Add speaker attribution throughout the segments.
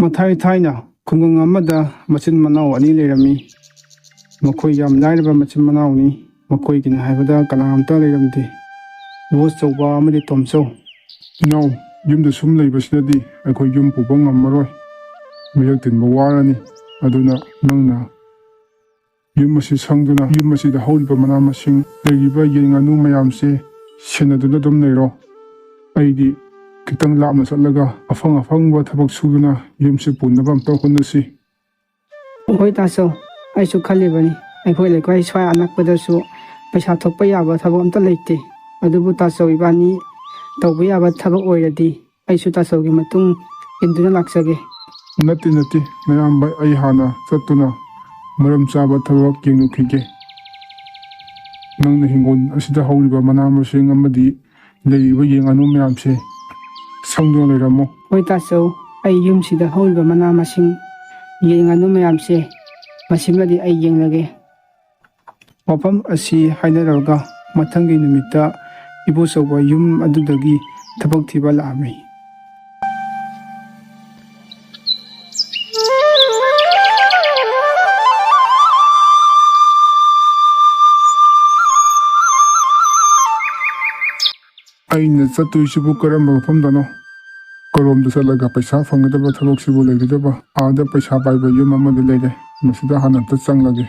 Speaker 1: ꯃꯊꯥꯏ ꯊꯥꯏꯅ ꯈꯨꯡꯒꯪ ꯑꯃꯗ ꯃꯆꯤꯟ ꯃꯅꯥꯎ ꯑꯅꯤ ꯂꯩꯔꯝꯃꯤ꯫ ꯃꯈꯣꯏ ꯌꯥꯝ ꯂꯥꯏꯔꯕ ꯃꯆꯤꯟ ꯃꯅꯥꯎꯅꯤ꯫ ꯃꯈꯣꯏꯒꯤꯅꯤ ꯍꯥꯏꯕꯗ ꯀꯅꯥꯝꯇ ꯂꯩꯔꯝꯗꯦ꯫ ꯏꯕꯣꯆꯧꯕ ꯑꯃꯗꯤ ꯇꯣꯝꯆꯧ꯫
Speaker 2: ꯏꯅꯥꯎ, ꯌꯨꯝꯗ ꯁꯨꯝ ꯂꯩꯕꯁꯤꯗꯗꯤ ꯑꯩꯈꯣꯏ ꯌꯨꯝ ꯄꯨꯕ ꯉꯝꯃꯔꯣꯏ꯫ ꯃꯤꯔꯛ ꯇꯤꯟꯕ ꯋꯥꯔꯅꯤ꯫ ꯑꯗꯨꯅ ꯅꯪꯅ ꯌꯨꯝ ꯑꯁꯤ ꯁꯪꯗꯨꯅ ꯌꯨꯝ ꯑꯁꯤꯗ ꯍꯧꯔꯤꯕ ꯃꯅꯥ ꯃꯁꯤꯡ, ꯂꯩꯔꯤꯕ ꯌꯦꯟ ꯉꯥꯅꯨ ꯃꯌꯥꯝꯁꯦ ꯁꯦꯟꯅꯗꯨꯅ ꯑꯗꯨꯝ ꯂꯩꯔꯣ꯫ ꯑꯩꯗꯤ ꯈꯤꯇꯪ ꯂꯥꯞꯅ ꯆꯠꯂꯒ ꯑꯐꯪꯕ ꯊꯕꯛ ꯁꯨꯗꯨꯅ ꯌꯨꯝꯁꯤ ꯄꯨꯅꯕ ꯑꯝꯇ ꯍꯣꯠꯅꯁꯤ꯫
Speaker 1: ꯍꯣꯏ ꯇꯥꯆꯧ, ꯑꯩꯁꯨ ꯈꯜꯂꯤꯕꯅꯤ꯫ ꯑꯩꯈꯣꯏ ꯂꯩꯀꯥꯏ ꯁ꯭ꯋꯥꯏ ꯑꯅꯛꯄꯗꯁꯨ ꯄꯩꯁꯥ ꯊꯣꯛꯄ ꯌꯥꯕ ꯊꯕꯛ ꯑꯝꯇ ꯂꯩꯇꯦ꯫ ꯑꯗꯨꯕꯨ ꯇꯥꯆꯧ ꯏꯕꯥꯅꯤ ꯇꯧꯕ ꯌꯥꯕ ꯊꯕꯛ ꯑꯣꯏꯔꯗꯤ ꯑꯩꯁꯨ ꯇꯥꯆꯧꯒꯤ ꯃꯇꯨꯡ ꯏꯟꯗꯨꯅ ꯂꯥꯛꯆꯒꯦ꯫
Speaker 2: ꯅꯠꯇꯦ ꯃꯌꯥꯝꯕ, ꯑꯩ ꯍꯥꯟꯅ ꯆꯠꯇꯨꯅ ꯃꯔꯝ ꯆꯥꯕ ꯊꯕꯛ ꯌꯦꯡꯉꯨꯈꯤꯒꯦ꯫ ꯅꯪꯅ ꯍꯤꯡꯒꯣꯜ ꯑꯁꯤꯗ ꯍꯧꯔꯤꯕ ꯃꯅꯥ ꯃꯁꯤꯡ ꯑꯃꯗꯤ ꯂꯩꯔꯤꯕ ꯌꯦꯟ ꯉꯥꯅꯨ ꯃꯌꯥꯝꯁꯦ ꯁꯪꯗꯨꯅ ꯂꯩꯔꯝꯃꯣ꯫
Speaker 1: ꯍꯣꯏ ꯇꯥꯆꯧ, ꯑꯩ ꯌꯨꯝꯁꯤꯗ ꯍꯧꯔꯤꯕ ꯃꯅꯥ ꯃꯁꯤꯡ, ꯌꯦꯟ ꯉꯥꯅꯨ ꯃꯌꯥꯝꯁꯦ ꯃꯁꯤꯃꯗꯤ ꯑꯩ ꯌꯦꯡꯂꯒꯦ꯫ ꯋꯥꯐꯝ ꯑꯁꯤ ꯍꯥꯏꯅꯔꯒ ꯃꯊꯪꯒꯤ ꯅꯨꯃꯤꯠꯇ ꯏꯕꯣꯆꯧꯕ ꯌꯨꯝ ꯑꯗꯨꯗꯒꯤ ꯊꯕꯛ ꯊꯤꯕ ꯂꯥꯛꯑꯝꯃꯤ꯫
Speaker 2: ꯑꯩꯅ ꯆꯠꯇꯣꯏꯁꯤꯕꯨ ꯀꯔꯝꯕ ꯃꯐꯝꯗꯅꯣ? ꯀꯔꯣꯝꯗ ꯆꯠꯂꯒ ꯄꯩꯁꯥ ꯐꯪꯒꯗꯕ ꯊꯕꯛꯁꯤꯕꯨ ꯂꯩꯒꯗꯕ? ꯑꯥꯗ ꯄꯩꯁꯥ ꯄꯥꯏꯕ ꯌꯨꯝ ꯑꯃꯗꯤ ꯂꯩꯔꯦ꯫ ꯃꯁꯤꯗ ꯍꯥꯟꯅ ꯑꯝꯇ ꯆꯪꯂꯒꯦ꯫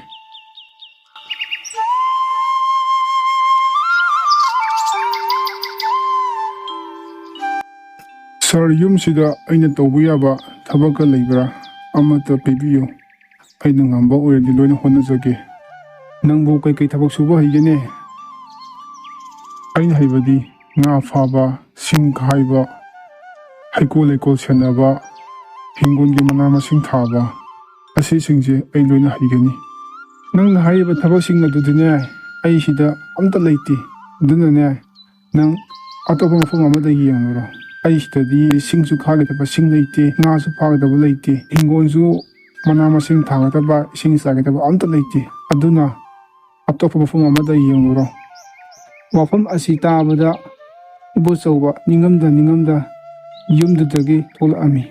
Speaker 2: ꯁꯥꯔ, ꯌꯨꯝꯁꯤꯗ ꯑꯩꯅ ꯇꯧꯕ ꯌꯥꯕ ꯊꯕꯛꯀ ꯂꯩꯕ꯭ꯔꯥ? ꯑꯃꯠꯇ ꯄꯤꯕꯤꯌꯨ꯫ ꯑꯩꯅ ꯉꯝꯕ ꯑꯣꯏꯔꯗꯤ ꯂꯣꯏꯅ ꯍꯣꯠꯅꯖꯒꯦ꯫
Speaker 1: ꯅꯪꯕꯨ ꯀꯩꯀꯩ ꯊꯕꯛ ꯁꯨꯕ ꯍꯩꯒꯦꯅꯦ?
Speaker 2: ꯑꯩꯅ ꯍꯩꯕꯗꯤ ꯉꯥ ꯐꯥꯕ, ꯁꯤꯡ ꯈꯥꯏꯕ, ꯍꯩꯀꯣꯜ ꯂꯩꯀꯣꯜ ꯁꯦꯟꯅꯕ, ꯍꯤꯡꯒꯣꯜꯒꯤ ꯃꯅꯥ ꯃꯁꯤꯡ ꯊꯥꯕ, ꯑꯁꯤꯁꯤꯡꯁꯦ ꯑꯩ ꯂꯣꯏꯅ ꯍꯩꯒꯅꯤ꯫
Speaker 1: ꯅꯪꯅ ꯍꯥꯏꯔꯤꯕ ꯊꯕꯛꯁꯤꯡ ꯑꯗꯨꯗꯤꯅꯦ ꯑꯩ ꯁꯤꯗ ꯑꯝꯇ ꯂꯩꯇꯦ꯫ ꯑꯗꯨꯅꯅꯦ ꯅꯪ ꯑꯇꯣꯞꯄ ꯃꯐꯝ ꯑꯃꯗ ꯌꯦꯡꯉꯨꯔꯣ꯫ ꯑꯩ ꯁꯤꯗꯗꯤ ꯁꯤꯡꯁꯨ ꯈꯥꯒꯗꯕ ꯁꯤꯡ ꯂꯩꯇꯦ, ꯉꯥꯁꯨ ꯐꯥꯒꯗꯕ ꯂꯩꯇꯦ, ꯍꯤꯡꯒꯣꯜꯁꯨ ꯃꯅꯥ ꯃꯁꯤꯡ ꯊꯥꯒꯗꯕ, ꯏꯁꯤꯡ ꯆꯥꯏꯒꯗꯕ ꯑꯝꯇ ꯂꯩꯇꯦ꯫ ꯑꯗꯨꯅ ꯑꯇꯣꯞꯄ ꯃꯐꯝ ꯑꯃꯗ ꯌꯦꯡꯉꯨꯔꯣ꯫ ꯋꯥꯐꯝ ꯑꯁꯤ ꯇꯥꯕꯗ ꯏꯕꯣꯆꯧꯕ ꯅꯤꯡꯉꯝꯗ ꯌꯨꯝꯗꯨꯗꯒꯤ ꯊꯣꯛꯂꯛꯑꯝꯃꯤ꯫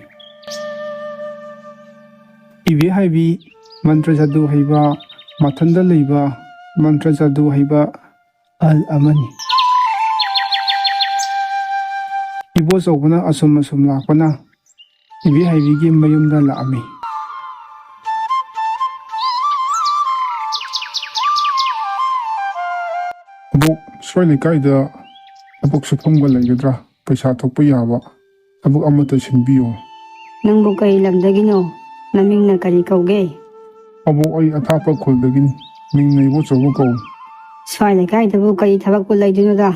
Speaker 1: ꯏꯕꯦꯍꯥꯏꯕꯤ ꯃꯟꯇ꯭ꯔ ꯖꯥꯗꯨ ꯍꯩꯕ, ꯃꯊꯟꯗ ꯂꯩꯕ ꯃꯟꯇ꯭ꯔ ꯖꯥꯗꯨ ꯍꯩꯕ ꯑꯍꯜ ꯑꯃꯅꯤ꯫ ꯏꯕꯣꯆꯧꯕꯅ ꯑꯁꯨꯝ ꯂꯥꯛꯄꯅ ꯏꯕꯦꯍꯥꯏꯕꯤꯒꯤ ꯃꯌꯨꯝꯗ ꯂꯥꯛꯑꯝꯃꯤ꯫
Speaker 2: ꯑꯕꯣꯛ, ꯁ꯭ꯋꯥꯏ ꯂꯩꯀꯥꯏꯗ ꯊꯕꯛ ꯁꯨꯐꯝꯒ ꯂꯩꯒꯗ꯭ꯔꯥ? ꯄꯩꯁꯥ ꯊꯣꯛꯄ ꯌꯥꯕ ꯊꯕꯛ ꯑꯃꯠꯇ ꯁꯤꯟꯕꯤꯌꯨ꯫
Speaker 3: ꯅꯪꯕꯨ ꯀꯔꯤ ꯂꯝꯗꯒꯤꯅꯣ? ꯅꯃꯤꯡꯅ ꯀꯔꯤ ꯀꯧꯒꯦ?
Speaker 2: ꯑꯕꯣꯛ, ꯑꯩ ꯑꯊꯥꯞꯄ ꯈꯨꯜꯗꯒꯤꯅꯤ꯫ ꯃꯤꯡꯅ ꯏꯕꯣꯆꯧꯕ ꯀꯧꯏ꯫
Speaker 3: ꯁ꯭ꯋꯥꯏ ꯂꯩꯀꯥꯏꯗꯕꯨ ꯀꯔꯤ ꯊꯕꯛꯄꯨ ꯂꯩꯗꯣꯏꯅꯣꯗ?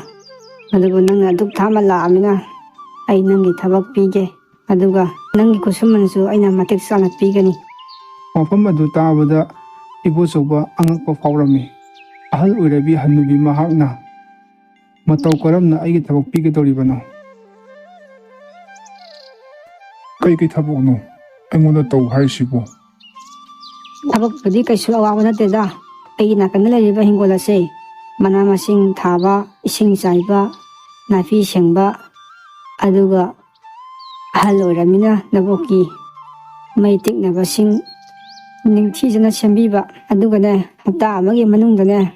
Speaker 3: ꯑꯗꯨꯕꯨ ꯅꯪꯅ ꯑꯗꯨꯛ ꯊꯥꯞꯅ ꯂꯥꯛꯑꯃꯤꯅ ꯑꯩ ꯅꯪꯒꯤ ꯊꯕꯛ ꯄꯤꯒꯦ꯫ ꯑꯗꯨꯒ ꯅꯪꯒꯤ ꯈꯨꯠꯁꯨꯃꯟꯁꯨ ꯑꯩꯅ ꯃꯇꯤꯛ ꯆꯥꯅ ꯄꯤꯒꯅꯤ꯫
Speaker 1: ꯋꯥꯐꯝ ꯑꯗꯨ ꯇꯥꯕꯗ ꯏꯕꯣꯆꯧꯕ ꯑꯉꯛꯄ ꯐꯥꯎꯔꯝꯃꯤ꯫ ꯑꯍꯜ ꯑꯣꯏꯔꯕꯤ ꯍꯟꯅꯨꯕꯤ ꯃꯍꯥꯛꯅ ꯃꯇꯧ ꯀꯔꯝꯅ ꯑꯩꯒꯤ ꯊꯕꯛ ꯄꯤꯒꯗꯧꯔꯤꯕꯅꯣ?
Speaker 2: ꯀꯩ ꯊꯕꯛꯅꯣ ꯑꯩꯉꯣꯟꯗ ꯇꯧ ꯍꯥꯏꯔꯤꯁꯤꯕꯣ?
Speaker 3: ꯊꯕꯛꯄꯨꯗꯤ ꯀꯩꯁꯨ ꯑꯋꯥꯕ ꯅꯠꯇꯦꯗ꯫ ꯑꯩꯒꯤ ꯅꯥꯀꯟꯗ ꯂꯩꯔꯤꯕ ꯍꯤꯡꯒꯣꯜ ꯑꯁꯦ ꯃꯅꯥ ꯃꯁꯤꯡ ꯊꯥꯕ, ꯏꯁꯤꯡ ꯆꯥꯏꯕ, ꯅꯥꯄꯤ ꯁꯦꯡꯕ, ꯑꯗꯨꯒ ꯑꯍꯜ ꯑꯣꯏꯔꯕꯅꯤꯅ ꯅꯕꯣꯛꯀꯤ ꯃꯩ ꯇꯤꯛꯅꯕꯁꯤꯡ ꯅꯤꯡꯊꯤꯖꯅ ꯁꯦꯝꯕꯤꯕ, ꯑꯗꯨꯒꯅꯦ ꯍꯞꯇꯥ ꯑꯃꯒꯤ ꯃꯅꯨꯡꯗꯅꯦ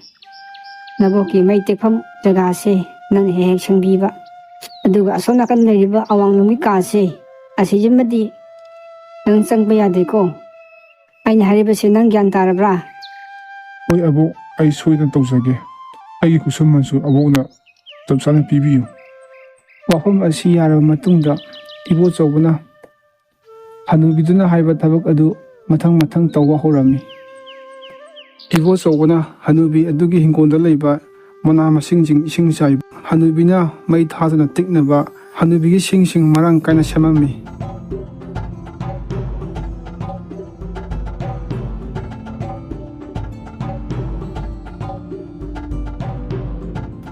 Speaker 3: ꯅꯕꯣꯛꯀꯤ ꯃꯩ ꯇꯤꯛꯐꯝ ꯖꯒꯥꯁꯦ ꯅꯪꯅ ꯍꯦꯛ ꯁꯦꯡꯕꯤꯕ꯫ ꯑꯗꯨꯒ ꯑꯁꯣꯝ ꯅꯥꯀꯟ ꯂꯩꯔꯤꯕ ꯑꯋꯥꯡꯂꯣꯝꯒꯤ ꯀꯥꯁꯦ ꯑꯁꯤꯁꯤꯃꯗꯤ ꯅꯪ ꯆꯪꯕ ꯌꯥꯗꯦꯀꯣ꯫ ꯑꯩꯅ ꯍꯥꯏꯔꯤꯕꯁꯦ ꯅꯪ ꯒ꯭ꯌꯥꯟ ꯇꯥꯔꯕ꯭ꯔꯥ?
Speaker 2: ꯍꯣꯏ ꯑꯕꯣꯛ, ꯑꯩ ꯁꯣꯏꯗꯅ ꯇꯧꯖꯒꯦ꯫ ꯑꯩꯒꯤ ꯈꯨꯠꯁꯨꯃꯟꯁꯨ ꯑꯕꯣꯛꯅ ꯆꯞ ꯆꯥꯅ ꯄꯤꯕꯤꯌꯨ꯫
Speaker 1: ꯋꯥꯐꯝ ꯑꯁꯤ ꯌꯥꯔꯕ ꯃꯇꯨꯡꯗ ꯏꯕꯣꯆꯧꯕꯅ ꯍꯅꯨꯕꯤꯗꯨꯅ ꯍꯥꯏꯕ ꯊꯕꯛ ꯑꯗꯨ ꯃꯊꯪ ꯇꯧꯕ ꯍꯧꯔꯝꯃꯤ꯫ ꯏꯕꯣꯆꯧꯕꯅ ꯍꯅꯨꯕꯤ ꯑꯗꯨꯒꯤ ꯍꯤꯡꯒꯣꯜꯗ ꯂꯩꯕ ꯃꯅꯥ ꯃꯁꯤꯡꯁꯤꯡ ꯏꯁꯤꯡ ꯆꯥꯏꯕ, ꯍꯅꯨꯕꯤꯅ ꯃꯩ ꯊꯥꯗꯨꯅ ꯇꯤꯛꯅꯕ ꯍꯅꯨꯕꯤꯒꯤ ꯁꯤꯡꯁꯤꯡ ꯃꯔꯥꯡ ꯀꯥꯏꯅ ꯁꯦꯝꯃꯝꯃꯤ꯫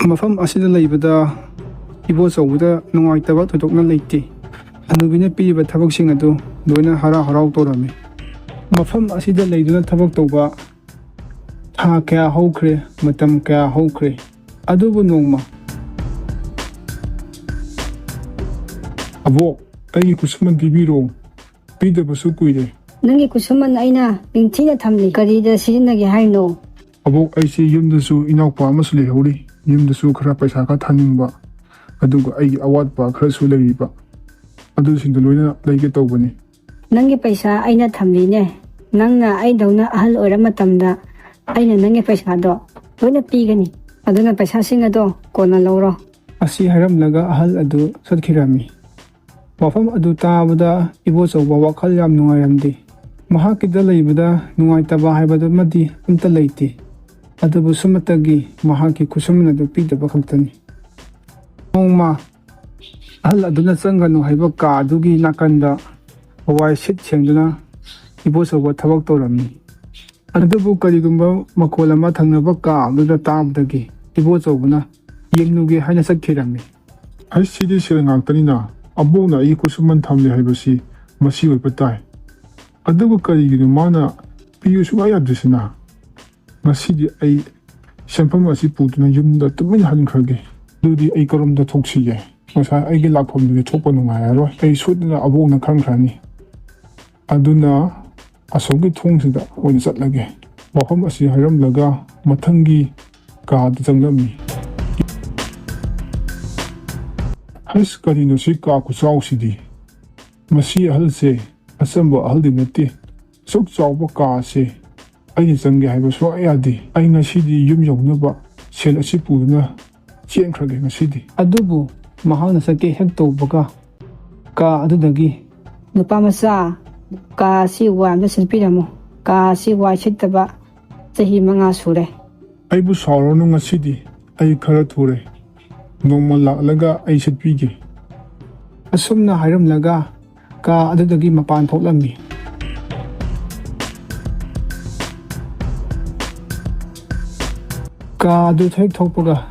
Speaker 1: ꯃꯐꯝ ꯑꯁꯤꯗ ꯂꯩꯕꯗ ꯏꯕꯣꯆꯧꯕꯗ ꯅꯨꯡꯉꯥꯏꯇꯕ ꯊꯣꯏꯗꯣꯛꯅ ꯂꯩꯇꯦ꯫ ꯍꯅꯨꯕꯤꯅ ꯄꯤꯔꯤꯕ ꯊꯕꯛꯁꯤꯡ ꯑꯗꯨ ꯂꯣꯏꯅ ꯍꯔꯥꯎ ꯇꯧꯔꯝꯃꯤ꯫ ꯃꯐꯝ ꯑꯁꯤꯗ ꯂꯩꯗꯨꯅ ꯊꯕꯛ ꯇꯧꯕ ꯊꯥ ꯀꯌꯥ ꯍꯧꯈ꯭ꯔꯦ, ꯃꯇꯝ ꯀꯌా ꯍꯧꯈ꯭ꯔꯦ꯫ ꯑꯗꯨꯕꯨ ꯅꯣꯡꯃ
Speaker 2: ꯑꯕꯣꯛ, ꯑꯩꯒꯤ ꯈꯨꯠꯁꯨꯃꯟ ꯄꯤꯕꯤꯔꯣ꯫ ꯄꯤꯗꯕꯁꯨ ꯀꯨꯏꯔꯦ.
Speaker 3: ꯅꯪꯒꯤ ꯈꯨꯠꯁꯨꯃꯟ ꯑꯩꯅ ꯅꯤꯡꯊꯤꯅ ꯊꯝꯂꯤ. ꯀꯔꯤꯗ ꯁꯤꯖꯤꯟꯅꯒꯦ ꯍꯥꯏꯅꯣ?
Speaker 2: ꯑꯕꯣꯛ, ꯑꯩꯁꯤ ꯌꯨꯝꯗꯁꯨ ꯏꯅꯥꯎꯄꯥ ꯑꯃꯁꯨ ꯂꯩꯍꯧꯔꯤ. ꯌꯨꯝꯗꯁꯨ ꯈꯔ ꯄꯩꯁꯥ ꯈꯔ ꯊꯥꯅꯤꯡꯕ, ꯑꯗꯨꯒ ꯑꯩꯒꯤ ꯑꯋꯥꯠꯄ ꯈꯔꯁꯨ ꯂꯩꯔꯤꯕ. ꯑꯗꯨꯁꯤꯡꯗꯣ ꯂꯣꯏꯅ ꯂꯩꯒꯦ ꯇꯧꯕꯅꯤ.
Speaker 3: ꯅꯪꯒꯤ ꯄꯩꯁꯥ ꯑꯩꯅ ꯊꯝꯂꯤꯅꯦ. ꯅꯪꯅ ꯑꯩꯗꯧꯅ ꯑꯍꯜ ꯑꯣꯏꯔ ꯃꯇꯝꯗ ꯑꯩꯅ ꯅꯪꯒꯤ ꯄꯩꯁꯥꯗꯣ ꯂꯣꯏꯅ ꯄꯤꯒꯅꯤ. ꯑꯗꯨꯅ ꯄꯩꯁꯥꯁꯤꯡ ꯑꯗꯣ ꯀꯣꯟꯅ ꯂꯧꯔꯣ.
Speaker 1: ꯑꯁꯤ ꯍꯥꯏꯔꯝꯂꯒ ꯑꯍꯜ ꯑꯗꯨ ꯆꯠꯈꯤꯔꯝꯃꯤ. ꯋꯥꯐꯝ ꯑꯗꯨ ꯇꯥꯕꯗ ꯏꯕꯣꯆꯧꯕ ꯋꯥꯈꯜ ꯌꯥꯝ ꯅꯨꯡꯉꯥꯏꯔꯝꯗꯦ. ꯃꯍꯥꯛꯀꯤꯗ ꯂꯩꯕꯗ ꯅꯨꯡꯉꯥꯏꯇꯕ ꯍꯥꯏꯕꯗꯨꯃꯗꯤ ꯑꯝꯇ ꯂꯩꯇꯦ. ꯑꯗꯨꯕꯨ ꯁꯨꯃꯇꯒꯤ ꯃꯍꯥꯛꯀꯤ ꯈꯨꯠꯁꯨꯃꯟ ꯑꯗꯨ ꯄꯤꯗꯕ ꯈꯛꯇꯅꯤ. ꯅꯣꯡꯃ ꯑꯍꯜ ꯑꯗꯨꯅ ꯆꯪꯒꯅꯨ ꯍꯥꯏꯕ ꯀꯥ ꯑꯗꯨꯒꯤ ꯅꯥꯀꯟꯗ ꯍꯋꯥꯏ ꯁꯤꯠ ꯁꯦꯡꯗꯨꯅ ꯏꯕꯣꯆꯧꯕ ꯊꯕꯛ ꯇꯧꯔꯝꯃꯤ. ꯑꯗꯨꯕꯨ ꯀꯔꯤꯒꯨꯝꯕ ꯃꯈꯣꯜ ꯑꯃ ꯊꯪꯅꯕ ꯀꯥ ꯑꯗꯨꯗ ꯇꯥꯕꯗꯒꯤ ꯏꯕꯣꯆꯧꯕꯅ ꯌꯦꯡꯂꯨꯒꯦ ꯍꯥꯏꯅ ꯆꯠꯈꯤꯔꯝꯃꯤ.
Speaker 2: ꯁꯤꯗꯤ ꯁꯦꯜ ꯉꯥꯛꯇꯅꯤꯅ ꯑꯕꯣꯛꯅ ꯑꯩꯒꯤ ꯈꯨꯠꯁꯨꯃꯟ ꯊꯝꯂꯦ ꯍꯥꯏꯕꯁꯤ ꯃꯁꯤ ꯑꯣꯏꯕ ꯇꯥꯏ. ꯑꯗꯨꯕꯨ ꯀꯔꯤꯒꯤꯅꯣ ꯃꯥꯅ ꯄꯤꯌꯨ ꯁꯨꯡꯌꯥ ꯌꯥꯗ꯭ꯔꯤꯁꯤꯅ? ꯉꯁꯤꯗꯤ ꯑꯩ ꯁꯦꯟꯐꯝ ꯑꯁꯤ ꯄꯨꯗꯨꯅ ꯌꯨꯝꯗ ꯇꯨꯃꯤꯟꯅ ꯍꯟꯈ꯭ꯔꯒꯦ. ꯑꯗꯨꯗꯤ ꯑꯩ ꯀꯔꯣꯝꯗ ꯊꯣꯛꯁꯤꯒꯦ? ꯉꯁꯥꯏ ꯑꯩꯒꯤ ꯂꯥꯛꯐꯝꯗꯨꯗꯤ ꯊꯣꯛꯄ ꯅꯨꯡꯉꯥꯏꯔꯔꯣꯏ. ꯑꯩ ꯁꯣꯏꯗꯅ ꯑꯕꯣꯛꯅ ꯈꯪꯈ꯭ꯔꯅꯤ. ꯑꯗꯨꯅ ꯑꯁꯣꯝꯒꯤ ꯊꯣꯡꯁꯤꯗ ꯑꯣꯏꯅ ꯆꯠꯂꯒꯦ. ꯋꯥꯐꯝ ꯑꯁꯤ ꯍꯥꯏꯔꯝꯂꯒ ꯃꯊꯪꯒꯤ ꯀꯥꯗ ꯆꯪꯂꯝꯃꯤ. ꯀꯔꯤꯅꯣ ꯁꯤ ꯀꯥ ꯈꯨꯆꯥꯎꯁꯤꯗꯤ? ꯃꯁꯤ ꯑꯍꯜꯁꯦ ꯑꯆꯝꯕ ꯑꯍꯜꯗꯤ ꯅꯠꯇꯦ. ꯑꯁꯨꯛ ꯆꯥꯎꯕ ꯀꯥ ꯑꯁꯤ ꯑꯩꯅ ꯆꯪꯒꯦ ꯍꯥꯏꯕ ꯁꯨꯡꯌꯥ ꯌꯥꯗꯦ. ꯑꯩ ꯉꯁꯤꯗꯤ ꯌꯨꯝ ꯌꯧꯅꯕ ꯁꯦꯜ ꯑꯁꯤ ꯄꯨꯗꯨꯅ ꯆꯦꯟꯈ꯭ꯔꯒꯦ ꯉꯁꯤꯗꯤ.
Speaker 1: ꯑꯗꯨꯕꯨ ꯃꯍꯥꯛꯅ ꯆꯠꯀꯦ ꯍꯦꯛ ꯇꯧꯕꯒ ꯀꯥ ꯑꯗꯨꯗꯒꯤ,
Speaker 3: ꯅꯨꯄꯥ ꯃꯆꯥ, ꯀꯥ ꯑꯁꯤ ꯋꯥꯏ ꯑꯃꯇ ꯁꯤꯠꯄꯤꯔꯝꯃꯨ. ꯀꯥ ꯑꯁꯤ ꯋꯥꯏ ꯁꯤꯠꯇꯕ ꯆꯍꯤ 5 ꯁꯨꯔꯦ.
Speaker 2: ꯑꯩꯕꯨ ꯁꯥꯎꯔꯅꯨ, ꯉꯁꯤꯗꯤ ꯑꯩ ꯈꯔ ꯊꯨꯔꯦ. ꯅꯣꯡꯃ ꯂꯥꯛꯂꯒ ꯑꯩ ꯁꯤꯠꯄꯤꯒꯦ.
Speaker 1: ꯑꯁꯨꯝꯅ ꯍꯥꯏꯔꯝꯂꯒ ꯀꯥ ꯑꯗꯨꯗꯒꯤ ꯃꯄꯥꯟ ꯊꯣꯛꯂꯝꯃꯤ. ꯀꯥ ꯑꯗꯨ ꯍꯦꯛ ꯊꯣꯛꯄꯒ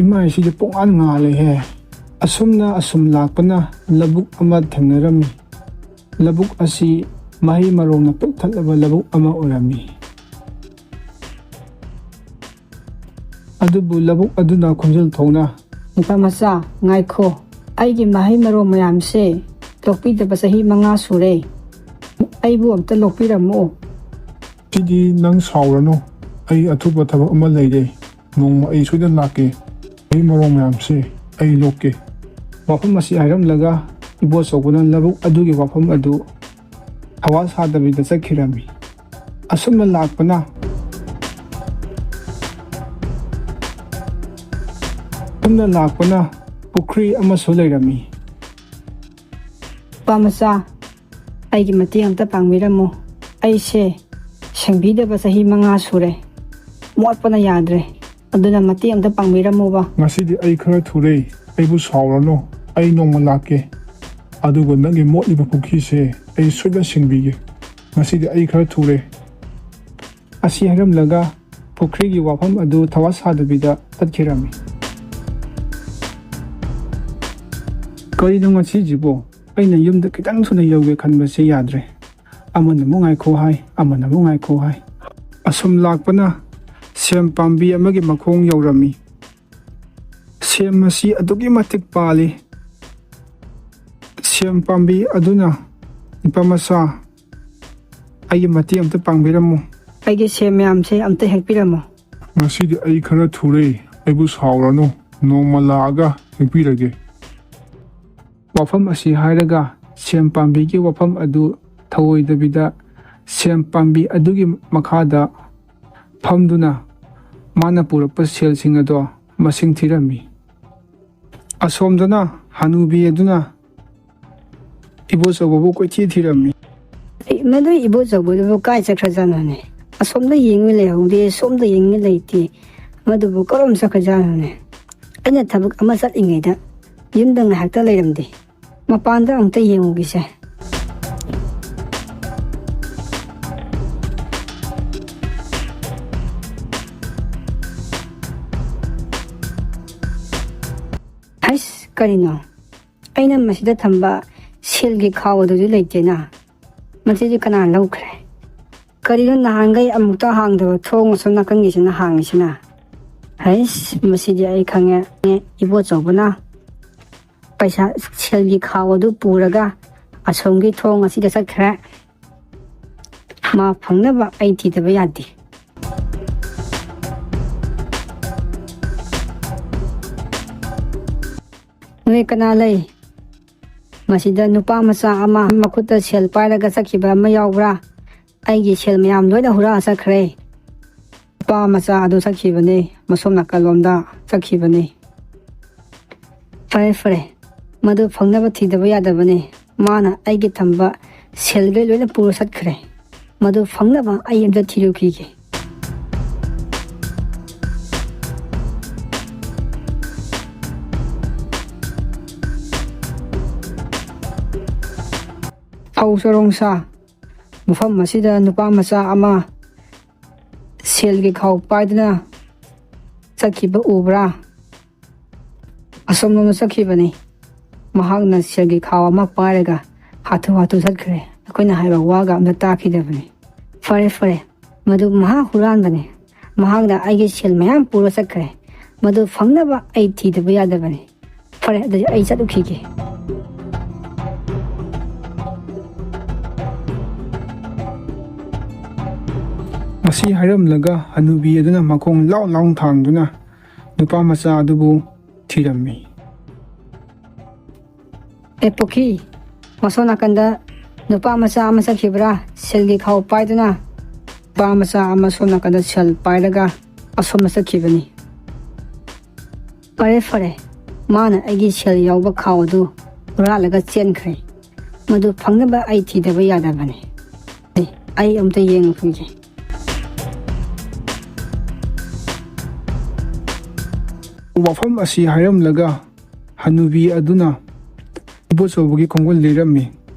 Speaker 1: ꯏꯃꯥꯏꯁꯤꯗꯤ ꯄꯨꯡꯉꯥꯟ ꯉꯥꯜꯂꯦꯍꯦ. ꯑꯁꯨꯝ ꯂꯥꯛꯄꯅ ꯂꯧꯕꯨꯛ ꯑꯃ ꯊꯦꯡꯅꯔꯝꯃꯤ. ꯂꯧꯕꯨꯛ ꯑꯁꯤ ꯃꯍꯩ ꯃꯔꯣꯡꯅ ꯄꯤꯛ ꯊꯜꯂꯕ ꯂꯧꯕꯨꯛ ꯑꯃ ꯑꯣꯏꯔꯝꯃꯤ. ꯑꯗꯨꯕꯨ ꯂꯧꯕꯨꯛ ꯑꯗꯨꯅ ꯈꯣꯝꯖꯤꯜ ꯊꯣꯛꯅ,
Speaker 3: ꯅꯨꯄꯥ ꯃꯆꯥ, ꯉꯥꯏꯈꯣ. ꯑꯩꯒꯤ ꯃꯍꯩ ꯃꯔꯣꯡ ꯃꯌꯥꯝꯁꯦ ꯂꯣꯛꯄꯤꯗꯕ ꯆꯍꯤ 5 ꯁꯨꯔꯦ. ꯑꯩꯕꯨ ꯑꯝꯇ ꯂꯣꯛꯄꯤꯔꯝꯃꯨ.
Speaker 2: ꯁꯤꯗꯤ ꯅꯪ ꯁꯥꯎꯔꯅꯨ. ꯑꯩ ꯑꯊꯨꯕ ꯊꯕꯛ ꯑꯃ ꯂꯩꯔꯦ. ꯅꯣꯡꯃ ꯑꯩ ꯁꯣꯏꯗꯅ ꯂꯥꯛꯀꯦ. ꯃꯍꯩ ꯃꯔꯣꯡ ꯃꯌꯥꯝꯁꯦ ꯑꯩ ꯂꯣꯛꯀꯦ.
Speaker 1: ꯋꯥꯐꯝ ꯑꯁꯤ ꯍꯥꯏꯔꯝꯂꯒ ꯏꯕꯣꯆꯧꯕꯅ ꯂꯧꯕꯨꯛ ꯑꯗꯨꯒꯤ ꯋꯥꯐꯝ ꯑꯗꯨ ꯊꯋꯥ ꯁꯥꯗꯕꯤꯗ ꯆꯠꯈꯤꯔꯝꯃꯤ. ꯑꯁꯨꯝꯅ ꯂꯥꯛꯄꯅ ꯄꯨꯈ꯭ꯔꯤ ꯑꯃꯁꯨ ꯂꯩꯔꯝꯃꯤ.
Speaker 3: ꯅꯨꯄꯥ ꯃꯆꯥ, ꯑꯩꯒꯤ ꯃꯇꯦꯡ ꯑꯝꯇ ꯄꯥꯡꯕꯤꯔꯝꯃꯨ. ꯑꯩꯁꯦ ꯁꯦꯡꯕꯤꯗꯕ ꯆꯍꯤ 5 ꯁꯨꯔꯦ. ꯃꯣꯠꯄꯅ ꯌꯥꯗ꯭ꯔꯦ. ꯑꯗꯨꯅ ꯃꯇꯦꯡ ꯑꯝꯇ ꯄꯥꯡꯕꯤꯔꯝꯃꯨꯕ.
Speaker 2: ꯉꯁꯤꯗꯤ ꯑꯩ ꯈꯔ ꯊꯨꯔꯦ. ꯑꯩꯕꯨ ꯁꯥꯎꯔꯅꯨ. ꯑꯩ ꯅꯣꯡꯃ ꯂꯥꯛꯀꯦ. ꯑꯗꯨꯒ ꯅꯪꯒꯤ ꯃꯣꯠꯂꯤꯕ ꯄꯨꯈ꯭ꯔꯤꯁꯦ ꯑꯩ ꯁꯣꯏꯗꯅ ꯁꯦꯡꯕꯤꯒꯦ. ꯉꯁꯤꯗꯤ ꯑꯩ ꯈꯔ ꯊꯨꯔꯦ.
Speaker 1: ꯑꯁꯤ ꯍꯥꯏꯔꯝꯂꯒ ꯄꯨꯈ꯭ꯔꯤꯒꯤ ꯋꯥꯐꯝ ꯑꯗꯨ ꯊꯋꯥ ꯁꯥꯗꯕꯤꯗ ꯆꯠꯈꯤꯔꯝꯃꯤ. ꯀꯔꯤꯅꯣ ꯉꯁꯤꯁꯤꯕꯨ? ꯑꯩꯅ ꯌꯨꯝꯗ ꯈꯤꯇꯪ ꯊꯨꯅ ꯌꯧꯒꯦ ꯈꯟꯕꯁꯤ ꯌꯥꯗ꯭ꯔꯦ. ꯑꯃꯅ ꯉꯥꯏꯈꯣ ꯍꯥꯏ, ꯑꯃꯅ ꯉꯥꯏꯈꯣ ꯍꯥꯏ. ꯑꯁꯨꯝ ꯂꯥꯛꯄꯅ ꯁꯦꯝ ꯄꯥꯝꯕꯤ ꯑꯃꯒꯤ ꯃꯈꯣꯡ ꯌꯧꯔꯝꯃꯤ. ꯁꯦꯝ ꯑꯁꯤ ꯑꯗꯨꯛꯀꯤ ꯃꯇꯤꯛ ꯄꯥꯜꯂꯤ. ꯁꯦꯝ ꯄꯥꯝꯕꯤ ꯑꯗꯨꯅ, ꯅꯨꯄꯥ ꯃꯆꯥ, ꯑꯩꯒꯤ ꯃꯇꯦꯡ ꯑꯝꯇ ꯄꯥꯡꯕꯤꯔꯝꯃꯨ.
Speaker 3: ꯑꯩꯒꯤ ꯁꯦꯝ ꯃꯌꯥꯝꯁꯦ ꯑꯝꯇ ꯍꯦꯛꯄꯤꯔꯝꯃꯨ.
Speaker 2: ꯉꯁꯤꯗꯤ ꯑꯩ ꯈꯔ ꯊꯨꯔꯦ. ꯑꯩꯕꯨ ꯁꯥꯎꯔꯅꯨ. ꯅꯣꯡꯃ ꯂꯥꯛꯑꯒ ꯍꯦꯛꯄꯤꯔꯒꯦ.
Speaker 1: ꯋꯥꯐꯝ ꯑꯁꯤ ꯍꯥꯏꯔꯒ ꯁꯦꯝ ꯄꯥꯝꯕꯤꯒꯤ ꯋꯥꯐꯝ ꯑꯗꯨ ꯊꯧꯑꯣꯏꯗꯕꯤꯗ ꯁꯦꯝ ꯄꯥꯝꯕꯤ ꯑꯗꯨꯒꯤ ꯃꯈꯥꯗ ꯐꯝꯗꯨꯅ ꯃꯥꯅ ꯄꯨꯔꯛꯄ ꯁꯦꯜꯁꯤꯡ ꯑꯗꯣ ꯃꯁꯤꯡ ꯊꯤꯔꯝꯃꯤ. ꯑꯁꯣꯝꯗꯅ ꯍꯅꯨꯕꯤ ꯑꯗꯨꯅ ꯏꯕꯣꯆꯧꯕꯕꯨ ꯀꯣꯏꯊꯤ ꯊꯤꯔꯝꯃꯤ.
Speaker 3: ꯃꯗꯨ ꯏꯕꯣꯆꯧꯕꯗꯨꯕꯨ ꯀꯥꯏ ꯆꯠꯈ꯭ꯔꯖꯥꯠꯅꯣꯅꯦ? ꯑꯁꯣꯝꯗ ꯌꯦꯡꯉꯤ ꯂꯩꯍꯧꯗꯦ, ꯁꯣꯝꯗ ꯌꯦꯡꯉꯤ ꯂꯩꯇꯦ. ꯃꯗꯨꯕꯨ ꯀꯔꯣꯝ ꯆꯠꯈ꯭ꯔꯖꯥꯠꯅꯣꯅꯦ? ꯑꯩꯅ ꯊꯕꯛ ꯑꯃ ꯆꯠꯂꯤꯉꯩꯗ ꯌꯨꯝꯗ ꯉꯥꯏꯍꯥꯛꯇ ꯂꯩꯔꯝꯗꯦ. ꯃꯄꯥꯟꯗ ꯑꯝꯇ ꯌꯦꯡꯉꯨꯒꯤꯁꯦ. ꯀꯔꯤꯅꯣ? ꯑꯩꯅ ꯃꯁꯤꯗ ꯊꯝꯕ ꯁꯦꯜꯒꯤ ꯈꯥꯎ ꯑꯗꯨꯗꯤ ꯂꯩꯇꯦꯅ. ꯃꯁꯤꯗꯤ ꯀꯅꯥ ꯂꯧꯈ꯭ꯔꯦ? ꯀꯔꯤꯅꯣ ꯅꯍꯥꯟꯈꯩ ꯑꯃꯨꯛꯇ ꯍꯥꯡꯗꯕ ꯊꯣꯡ ꯑꯁꯣꯝ ꯅꯥꯀꯟꯒꯤꯁꯤꯅ ꯍꯥꯡꯉꯤꯁꯤꯅ? ꯃꯁꯤꯗꯤ ꯑꯩ ꯈꯪꯉꯦ. ꯏꯕꯣꯆꯧꯕꯅ ꯄꯩꯁꯥ ꯁꯦꯜꯒꯤ ꯈꯥꯎ ꯑꯗꯨ ꯄꯨꯔꯒ ꯑꯁꯣꯝꯒꯤ ꯊꯣꯡ ꯑꯁꯤꯗ ꯆꯠꯈ꯭ꯔꯦ꯫ ꯃꯥ ꯐꯪꯅꯕ ꯑꯩ ꯊꯤꯗꯕ ꯌꯥꯗꯦ꯫ ꯅꯣꯏ ꯀꯅꯥ ꯂꯩ? ꯃꯁꯤꯗ ꯅꯨꯄꯥ ꯃꯆꯥ ꯑꯃ ꯃꯈꯨꯠꯇ ꯁꯦꯜ ꯄꯥꯏꯔꯒ ꯆꯠꯈꯤꯕ ꯑꯃ ꯌꯥꯎꯕ꯭ꯔꯥ? ꯑꯩꯒꯤ ꯁꯦꯜ ꯃꯌꯥꯝ ꯂꯣꯏꯅ ꯍꯨꯔꯥ ꯆꯠꯈ꯭ꯔꯦ꯫ ꯅꯨꯄꯥ ꯃꯆꯥ ꯑꯗꯨ ꯆꯠꯈꯤꯕꯅꯤ, ꯃꯁꯣꯝ ꯅꯥꯀꯜꯂꯣꯝꯗ ꯆꯠꯈꯤꯕꯅꯤ꯫ ꯐꯔꯦ, ꯃꯗꯨ ꯐꯪꯅꯕ ꯊꯤꯗꯕ ꯌꯥꯗꯕꯅꯤ꯫ ꯃꯥꯅ ꯑꯩꯒꯤ ꯊꯝꯕ ꯁꯦꯜꯒꯩ ꯂꯣꯏꯅ ꯄꯨꯔ ꯆꯠꯈ꯭ꯔꯦ꯫ ꯃꯗꯨ ꯐꯪꯅꯕ ꯑꯩ ꯑꯝꯇ ꯊꯤꯔꯨꯈꯤꯒꯦ꯫ ꯐꯧ ꯆꯔꯣꯡꯁꯥ, ꯃꯐꯝ ꯑꯁꯤꯗ ꯅꯨꯄꯥ ꯃꯆꯥ ꯑꯃ ꯁꯦꯜꯒꯤ ꯈꯥꯎ ꯄꯥꯏꯗꯨꯅ ꯆꯠꯈꯤꯕ ꯎꯕ꯭ꯔꯥ? ꯑꯁꯣꯝꯂꯣꯝꯗ ꯆꯠꯈꯤꯕꯅꯤ꯫ ꯃꯍꯥꯛꯅ ꯁꯦꯜꯒꯤ ꯈꯥꯎ ꯑꯃ ꯄꯥꯏꯔꯒ ꯍꯥꯊꯨ ꯆꯠꯈ꯭ꯔꯦ꯫ ꯑꯩꯈꯣꯏꯅ ꯍꯥꯏꯕ ꯋꯥꯒ ꯑꯝꯇ ꯇꯥꯈꯤꯗꯕꯅꯤ꯫ ꯐꯔꯦ, ꯃꯗꯨ ꯃꯍꯥꯛ ꯍꯨꯔꯥꯟꯕꯅꯤ꯫ ꯃꯍꯥꯛꯅ ꯑꯩꯒꯤ ꯁꯦꯜ ꯃꯌꯥꯝ ꯄꯨꯔ ꯆꯠꯈ꯭ꯔꯦ꯫ ꯃꯗꯨ ꯐꯪꯅꯕ ꯑꯩ ꯊꯤꯗꯕ ꯌꯥꯗꯕꯅꯤ꯫ ꯐꯔꯦ, ꯑꯗꯨꯗꯤ ꯑꯩ ꯆꯠꯂꯨꯈꯤꯒꯦ꯫
Speaker 1: ꯃꯁꯤ ꯍꯥꯏꯔꯝꯂꯒ ꯍꯅꯨꯕꯤ ꯑꯗꯨꯅ ꯃꯈꯣꯡ ꯂꯥꯎ ꯊꯥꯡꯗꯨꯅ ꯅꯨꯄꯥ ꯃꯆꯥ ꯑꯗꯨꯕꯨ ꯊꯤꯔꯝꯃꯤ꯫
Speaker 3: ꯄꯨꯈꯤ, ꯃꯁꯣꯝ ꯅꯥꯀꯟꯗ ꯅꯨꯄꯥ ꯃꯆꯥ ꯑꯃ ꯆꯠꯈꯤꯕ꯭ꯔꯥ ꯁꯦꯜꯒꯤ ꯈꯥꯎ ꯄꯥꯏꯗꯨꯅ? ꯅꯨꯄꯥ ꯃꯆꯥ ꯑꯃ ꯁꯣꯝ ꯅꯥꯀꯟꯗ ꯁꯦꯜ ꯄꯥꯏꯔꯒ ꯑꯁꯣꯝꯗ ꯆꯠꯈꯤꯕꯅꯤ꯫ ꯐꯔꯦ, ꯃꯥꯅ ꯑꯩꯒꯤ ꯁꯦꯜ ꯌꯥꯎꯕ ꯈꯥꯎ ꯑꯗꯨ ꯍꯨꯔꯥꯜꯂꯒ ꯆꯦꯟꯈ꯭ꯔꯦ꯫ ꯃꯗꯨ ꯐꯪꯅꯕ ꯑꯩ ꯊꯤꯗꯕ ꯌꯥꯗꯕꯅꯤ꯫ ꯑꯩ ꯑꯝꯇ ꯌꯦꯡꯉꯨꯈꯤꯒꯦ꯫
Speaker 1: ꯋꯥꯐꯝ ꯑꯁꯤ ꯍꯥꯏꯔꯝꯂꯒ ꯍꯅꯨꯕꯤ ꯑꯗꯨꯅ ꯏꯕꯣꯆꯧꯕꯒꯤ ꯈꯣꯡꯒꯨꯜ ꯂꯤꯔꯝꯃꯤ꯫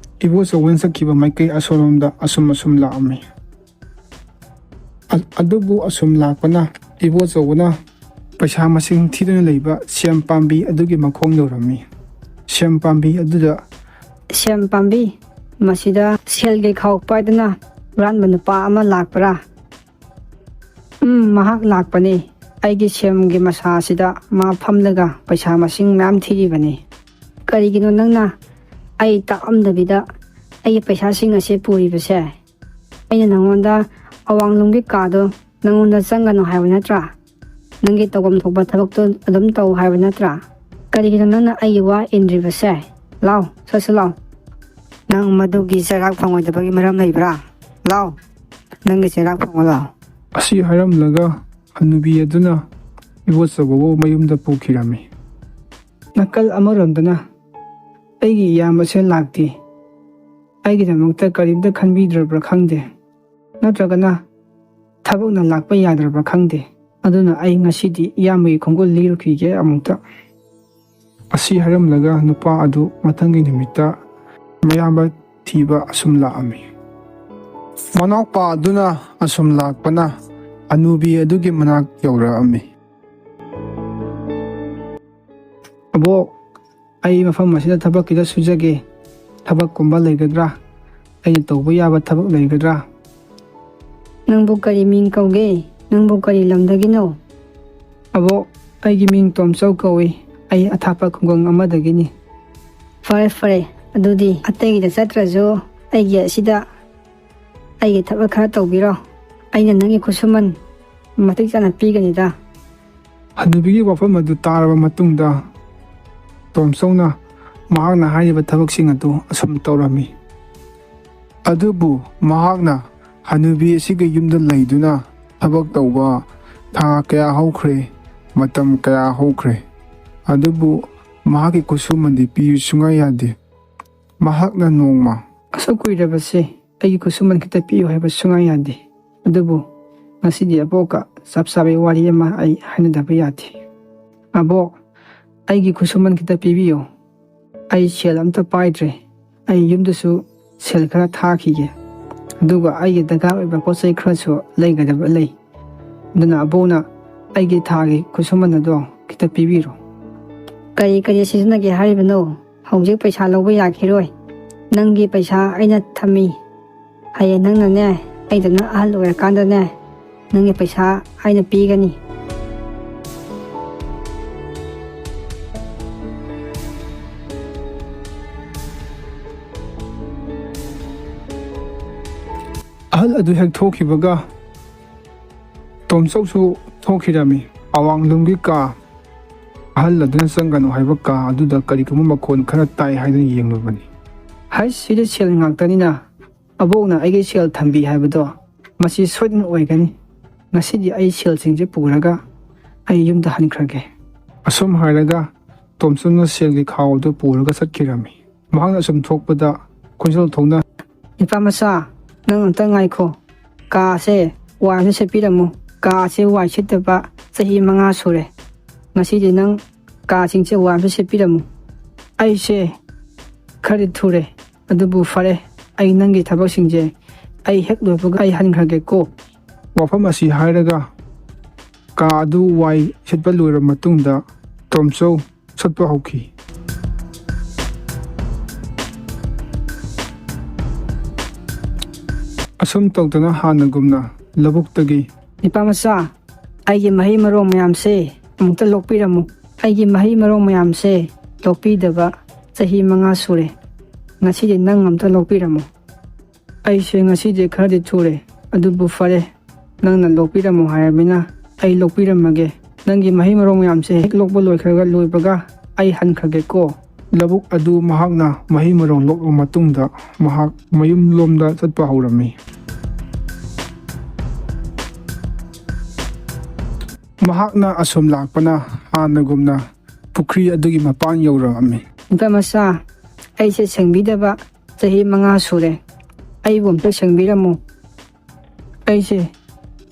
Speaker 1: ꯏꯕꯣꯆꯧꯕꯅ ꯆꯠꯈꯤꯕ ꯃꯥꯏꯀꯩ ꯑꯁꯣꯝꯂꯣꯝꯗ ꯑꯁꯨꯝ ꯂꯥꯛꯑꯝꯃꯤ꯫ ꯑꯗꯨꯕꯨ ꯑꯁꯨꯝ ꯂꯥꯛꯄꯅ ꯏꯕꯣꯆꯧꯕꯅ ꯄꯩꯁꯥ ꯃꯁꯤꯡ ꯊꯤꯗꯨꯅ ꯂꯩꯕ ꯁꯦꯝ ꯄꯥꯝꯕꯤ ꯑꯗꯨꯒꯤ ꯃꯈꯣꯡ ꯌꯧꯔꯝꯃꯤ꯫ ꯁꯦꯝ ꯄꯥꯝꯕꯤ ꯑꯗꯨꯗ
Speaker 3: ꯁꯦꯝ ꯄꯥꯝꯕꯤ, ꯃꯁꯤꯗ ꯁꯦꯜꯒꯤ ꯈꯥꯎ ꯄꯥꯏꯗꯨꯅ ꯍꯨꯔꯥꯟꯕ ꯅꯨꯄꯥ ꯑꯃ ꯂꯥꯛꯄ꯭ꯔꯥ? ꯃꯍꯥꯛ ꯂꯥꯛꯄꯅꯤ꯫ ꯑꯩꯒꯤ ꯁꯦꯝꯒꯤ ꯃꯁꯥ ꯑꯁꯤꯗ ꯃꯥ ꯐꯝꯂꯒ ꯄꯩꯁꯥ ꯃꯁꯤꯡ ꯃꯌꯥꯝ ꯊꯤꯔꯤꯕꯅꯤ꯫ ꯀꯔꯤꯒꯤꯅꯣ ꯅꯪꯅ ꯑꯩ ꯇꯥꯛꯑꯝꯗꯕꯤꯗ ꯑꯩꯒꯤ ꯄꯩꯁꯥꯁꯤꯡ ꯑꯁꯤ ꯄꯨꯔꯤꯕꯁꯦ? ꯑꯩꯅ ꯅꯪꯉꯣꯟꯗ ꯑꯋꯥꯡꯂꯣꯝꯒꯤ ꯀꯥꯗꯣ ꯅꯪꯉꯣꯟꯗ ꯆꯪꯒꯅꯨ ꯍꯥꯏꯕ ꯅꯠꯇ꯭ꯔꯥ? ꯅꯪꯒꯤ ꯇꯧꯐꯝ ꯊꯣꯛꯄ ꯊꯕꯛꯇꯣ ꯑꯗꯨꯝ ꯇꯧ ꯍꯥꯏꯕ ꯅꯠꯇ꯭ꯔꯥ? ꯀꯔꯤꯒꯤꯅꯣ ꯅꯪꯅ ꯑꯩꯒꯤ ꯋꯥ ꯏꯟꯗ꯭ꯔꯤꯕꯁꯦ? ꯂꯥꯎ, ꯁꯠ ꯂꯥꯎ꯫ ꯅꯪ ꯃꯗꯨꯒꯤ ꯆꯩꯔꯥꯛ ꯐꯪꯉꯣꯏꯗꯕꯒꯤ ꯃꯔꯝ ꯂꯩꯕ꯭ꯔꯥ? ꯂꯥꯎ, ꯅꯪꯒꯤ ꯆꯩꯔꯥꯛ ꯐꯪꯉꯣ ꯂꯥꯎ꯫
Speaker 1: ꯑꯁꯤ ꯍꯥꯏꯔꯝꯂꯒ ꯍꯅꯨꯕꯤ ꯑꯗꯨꯅ ꯏꯕꯣꯆꯧꯕꯕꯨ ꯃꯌꯨꯝꯗ ꯄꯨꯈꯤꯔꯝꯃꯤ꯫ ꯅꯥꯀꯜ ꯑꯃꯔꯣꯝꯗꯅ ꯑꯩꯒꯤ ꯏꯌꯥꯝꯕꯁꯦ ꯂꯥꯛꯇꯦ꯫ ꯑꯩꯒꯤꯗꯃꯛꯇ ꯀꯔꯤꯝꯇ ꯈꯟꯕꯤꯗ꯭ꯔꯕ꯭ꯔꯥ ꯈꯪꯗꯦ, ꯅꯠꯇ꯭ꯔꯒꯅ ꯊꯕꯛꯅ ꯂꯥꯛꯄ ꯌꯥꯗ꯭ꯔꯕ꯭ꯔꯥ ꯈꯪꯗꯦ꯫ ꯑꯗꯨꯅ ꯑꯩ ꯉꯁꯤꯗꯤ ꯏꯌꯥꯝꯕꯒꯤ ꯈꯣꯡꯒꯨꯜ ꯂꯤꯔꯨꯈꯤꯒꯦ ꯑꯃꯨꯛꯇ꯫ ꯑꯁꯤ ꯍꯥꯏꯔꯝꯂꯒ ꯅꯨꯄꯥ ꯑꯗꯨ ꯃꯊꯪꯒꯤ ꯅꯨꯃꯤꯠꯇ ꯃꯌꯥꯝꯕ ꯊꯤꯕ ꯑꯁꯨꯝ ꯂꯥꯛꯑꯝꯃꯤ꯫ ꯃꯅꯥꯎꯄꯥ ꯑꯗꯨꯅ ꯑꯁꯨꯝ ꯂꯥꯛꯄꯅ ꯍꯅꯨꯕꯤ ꯑꯗꯨꯒꯤ ꯃꯅꯥꯛ ꯌꯧꯔꯛꯑꯝꯃꯤ꯫ ꯑꯕꯣꯛ, ꯑꯩ ꯃꯐꯝ ꯑꯁꯤꯗ ꯊꯕꯛ ꯈꯤꯇ ꯁꯨꯖꯒꯦ꯫ ꯊꯕꯛꯀꯨꯝꯕ ꯂꯩꯒꯗ꯭ꯔꯥ? ꯑꯩꯅ ꯇꯧꯕ ꯌꯥꯕ ꯊꯕꯛ ꯂꯩꯒꯗ꯭ꯔꯥ?
Speaker 3: ꯅꯪꯕꯨ ꯀꯔꯤ ꯃꯤꯡ ꯀꯧꯒꯦ? ꯅꯪꯕꯨ ꯀꯔꯤ ꯂꯝꯗꯒꯤꯅꯣ?
Speaker 1: ꯑꯕꯣꯛ, ꯑꯩꯒꯤ ꯃꯤꯡ ꯇꯣꯝꯆꯧ ꯀꯧꯏ꯫ ꯑꯩ ꯑꯊꯥꯞꯄ ꯈꯨꯡꯒꯪ ꯑꯃꯗꯒꯤꯅꯤ꯫
Speaker 3: ꯐꯔꯦ, ꯑꯗꯨꯗꯤ ꯑꯇꯩꯒꯤꯗ ꯆꯠꯇ꯭ꯔꯁꯨ ꯑꯩꯒꯤ ꯑꯁꯤꯗ ꯑꯩꯒꯤ ꯊꯕꯛ ꯈꯔ ꯇꯧꯕꯤꯔꯣ꯫ ꯑꯩꯅ ꯅꯪꯒꯤ ꯈꯨꯠꯁꯨꯃꯟ ꯃꯇꯤꯛ ꯆꯥꯅ ꯄꯤꯒꯅꯤꯗ꯫
Speaker 1: ꯍꯅꯨꯕꯤꯒꯤ ꯋꯥꯐꯝ ꯑꯗꯨ ꯇꯥꯔꯕ ꯃꯇꯨꯡꯗ ꯇꯣꯝꯆꯧꯅ ꯃꯍꯥꯛꯅ ꯍꯥꯏꯔꯤꯕ ꯊꯕꯛꯁꯤꯡ ꯑꯗꯨ ꯑꯁꯨꯝ ꯇꯧꯔꯝꯃꯤ꯫ ꯑꯗꯨꯕꯨ ꯃꯍꯥꯛꯅ ꯍꯅꯨꯕꯤ ꯑꯁꯤꯒꯤ ꯌꯨꯝꯗ ꯂꯩꯗꯨꯅ ꯊꯕꯛ ꯇꯧꯕ ꯊꯥ ꯀꯌా ꯍꯧꯈ꯭ꯔꯦ, ꯃꯇꯝꯀꯌా ꯍꯧꯈ꯭ꯔꯦ꯫ ꯑꯗꯨꯕꯨ ꯃꯍꯥꯛꯀꯤ ꯈꯨꯠꯁꯨꯃꯟꯗꯤ ꯄꯤꯌꯨ ꯁꯨꯡꯌꯥ ꯌꯥꯗꯦ꯫ ꯃꯍꯥꯛꯅ ꯅꯣꯡꯃ
Speaker 3: ꯑꯁꯨꯛ ꯀꯨꯏꯔꯕꯁꯦ ꯑꯩꯒꯤ ꯈꯨꯠꯁꯨꯃꯟ ꯈꯤꯇ ꯄꯤꯌꯨ ꯍꯥꯏꯕ ꯁꯨꯡꯌꯥ ꯌꯥꯗꯦ꯫ ꯑꯗꯨꯕꯨ ꯉꯁꯤꯗꯤ ꯑꯕꯣꯛꯀ ꯆꯞ ꯆꯥꯕ ꯋꯥꯔꯤ ꯑꯃ ꯑꯩ ꯍꯥꯏꯅꯗꯕ ꯌꯥꯗꯦ꯫ ꯑꯕꯣꯛ, ꯑꯩꯒꯤ ꯈꯨꯠꯁꯨꯃꯟ ꯈꯤꯇ ꯄꯤꯕꯤꯌꯨ꯫ ꯑꯩ ꯁꯦꯜ ꯑꯝꯇ ꯄꯥꯏꯗ꯭ꯔꯦ꯫ ꯑꯩ ꯌꯨꯝꯗꯁꯨ ꯁꯦꯜ ꯈꯔ ꯊꯥꯈꯤꯒꯦ꯫ ꯑꯗꯨꯒ ꯑꯩꯒꯤ ꯗꯔꯀꯥꯔ ꯑꯣꯏꯕ ꯄꯣꯠ ꯆꯩ ꯈꯔꯁꯨ ꯂꯩꯒꯗꯕ ꯂꯩ꯫ ꯑꯗꯨꯅ ꯑꯕꯣꯛꯅ ꯑꯩꯒꯤ ꯊꯥꯒꯤ ꯈꯨꯠꯁꯨꯃꯟ ꯑꯗꯣ ꯈꯤꯇ ꯄꯤꯕꯤꯔꯣ꯫ ꯀꯔꯤ ꯁꯤꯖꯤꯟꯅꯒꯦ ꯍꯥꯏꯔꯤꯕꯅꯣ? ꯍꯧꯖꯤꯛ ꯄꯩꯁా ꯂꯧꯕ ꯌꯥꯈꯤꯔꯣꯏ꯫ ꯅꯪꯒꯤ ꯄꯩꯁꯥ ꯑꯩꯅ ꯊꯝꯃꯤ꯫ ꯍꯌꯦꯡ ꯅꯪꯅꯅꯦ ꯑꯩꯗꯧꯅ ꯑꯍꯜ ꯑꯣꯏꯔꯀꯥꯟꯗꯅꯦ ꯅꯪꯒꯤ ꯄꯩꯁꯥ ꯑꯩꯅ ꯄꯤꯒꯅꯤ꯫
Speaker 1: ꯑꯍꯜ ꯑꯗꯨ ꯍꯦꯛ ꯊꯣꯛꯈꯤꯕꯒ ꯇꯣꯝꯆꯧꯁꯨ ꯊꯣꯛꯈꯤꯔꯝꯃꯤ꯫ ꯑꯋꯥꯡꯂꯣꯝꯒꯤ ꯀꯥ ꯑꯍꯜ ꯑꯗꯨꯅ ꯆꯪꯒꯅꯨ ꯍꯥꯏꯕ ꯀꯥ ꯑꯗꯨꯗ ꯀꯔꯤꯒꯨꯝꯕ ꯃꯈꯣꯟ ꯈꯔ ꯇꯥꯏ ꯍꯥꯏꯗꯨꯅ ꯌꯦꯡꯂꯨꯕꯅꯤ꯫
Speaker 3: ꯍꯩꯁ, ꯁꯤꯗ ꯁꯦꯜ ꯉꯥꯛꯇꯅꯤꯅ ꯑꯕꯣꯛꯅ ꯑꯩꯒꯤ ꯁꯦꯜ ꯊꯝꯕꯤ ꯍꯥꯏꯕꯗꯣ ꯃꯁꯤ ꯁꯣꯏꯗꯅ ꯑꯣꯏꯒꯅꯤ꯫ ꯉꯁꯤꯗꯤ ꯑꯩ ꯁꯦꯜꯁꯤꯡꯁꯦ ꯄꯨꯔꯒ ꯑꯩ ꯌꯨꯝꯗ ꯍꯟꯈ꯭ꯔꯒꯦ꯫
Speaker 1: ꯑꯁꯨꯝ ꯍꯥꯏꯔꯒ ꯇꯣꯝꯆꯧꯅ ꯁꯦꯜꯒꯤ ꯈꯥꯎ ꯑꯗꯨ ꯄꯨꯔꯒ ꯆꯠꯈꯤꯔꯝꯃꯤ꯫ ꯃꯍꯥꯛꯅ ꯑꯁꯨꯝ ꯊꯣꯛꯄꯗ ꯈꯣꯟꯖꯦꯜ ꯊꯣꯛꯅ
Speaker 3: ꯅꯨꯄꯥ ꯃꯆꯥ, ꯅꯪ ꯑꯝꯇ ꯉꯥꯏꯈꯣ, ꯀꯥꯁꯦ ꯋꯥꯏ ꯑꯝꯇ ꯁꯤꯠꯄꯤꯔꯝꯃꯨ꯫ ꯀꯥꯁꯦ ꯋꯥꯏ ꯁꯤꯠꯇꯕ ꯆꯍꯤ 5 ꯁꯨꯔꯦ꯫ ꯉꯁꯤꯗꯤ ꯅꯪ ꯀꯥꯁꯤꯡꯁꯦ ꯋꯥꯏ ꯑꯝꯇ ꯁꯤꯠꯄꯤꯔꯝꯃꯨ꯫ ꯑꯩꯁꯦ ꯈꯔꯗꯤ ꯊꯨꯔꯦ, ꯑꯗꯨꯕꯨ ꯐꯔꯦ, ꯑꯩ ꯅꯪꯒꯤ ꯊꯕꯛꯁꯤꯡꯁꯦ ꯑꯩ ꯍꯦꯛ ꯂꯣꯏꯕꯒ ꯑꯩ ꯍꯟꯈ꯭ꯔꯒꯦꯀꯣ꯫
Speaker 1: ꯋꯥꯐꯝ ꯑꯁꯤ ꯍꯥꯏꯔꯒ ꯀꯥ ꯑꯗꯨ ꯋꯥꯏ ꯁꯤꯠꯄ ꯂꯣꯏꯔꯕ ꯃꯇꯨꯡꯗ ꯇꯣꯝꯆꯧ ꯆꯠꯄ ꯍꯧꯈꯤ꯫ ꯑꯁꯨꯝ ꯇꯧꯗꯅ ꯍꯥꯟꯅꯒꯨꯝꯅ ꯂꯧꯕꯨꯛꯇꯒꯤ
Speaker 3: ꯅꯨꯄꯥ ꯃꯆꯥ, ꯑꯩꯒꯤ ꯃꯍꯩ ꯃꯔꯣꯡ ꯃꯌꯥꯝꯁꯦ ꯑꯃꯨꯛꯇ ꯂꯣꯛꯄꯤꯔꯝꯃꯨ꯫ ꯑꯩꯒꯤ ꯃꯍꯩ ꯃꯔꯣꯡ ꯃꯌꯥꯝꯁꯦ ꯂꯣꯛꯄꯤꯗꯕ ꯆꯍꯤ 5 ꯁꯨꯔꯦ꯫ ꯉꯁꯤꯗꯤ ꯅꯪ ꯑꯝꯇ ꯂꯣꯛꯄꯤꯔꯝꯃꯨ꯫ ꯑꯩꯁꯦ ꯉꯁꯤꯗꯤ ꯈꯔꯗꯤ ꯊꯨꯔꯦ, ꯑꯗꯨꯕꯨ ꯐꯔꯦ, ꯅꯪꯅ ꯂꯣꯛꯄꯤꯔꯝꯃꯨ ꯍꯥꯏꯔꯕꯅꯤꯅ ꯑꯩ ꯂꯣꯛꯄꯤꯔꯝꯃꯒꯦ꯫ ꯅꯪꯒꯤ ꯃꯍꯩ ꯃꯔꯣꯡ ꯃꯌꯥꯝꯁꯦ ꯍꯦꯛ ꯂꯣꯛꯄ ꯂꯣꯏꯕꯒ ꯑꯩ ꯍꯟꯈ꯭ꯔꯒꯦꯀꯣ꯫
Speaker 1: ꯂꯧꯕꯨꯛ ꯑꯗꯨ ꯃꯍꯥꯛꯅ ꯃꯍꯩ ꯃꯔꯣꯡ ꯂꯣꯛꯂꯕ ꯃꯇꯨꯡꯗ ꯃꯍꯥꯛ ꯃꯌꯨꯝ ꯂꯣꯝꯗ ꯆꯠꯄ ꯍꯧꯔꯝꯃꯤ꯫ ꯃꯍꯥꯛꯅ ꯑꯁꯨꯝ ꯂꯥꯛꯄꯅ ꯍꯥꯟꯅꯒꯨꯝꯅ ꯄꯨꯈ꯭ꯔꯤ ꯑꯗꯨꯒꯤ ꯃꯄꯥꯟ ꯌꯧꯔꯛꯑꯝꯃꯤ꯫
Speaker 3: ꯅꯨꯄꯥ ꯃꯆꯥ, ꯑꯩꯁꯦ ꯁꯦꯡꯕꯤꯗꯕ ꯆꯍꯤ 5 ꯁꯨꯔꯦ꯫ ꯑꯩꯕꯨ ꯑꯝꯇ ꯁꯦꯡꯕꯤꯔꯝꯃꯨ꯫ ꯑꯩꯁꯦ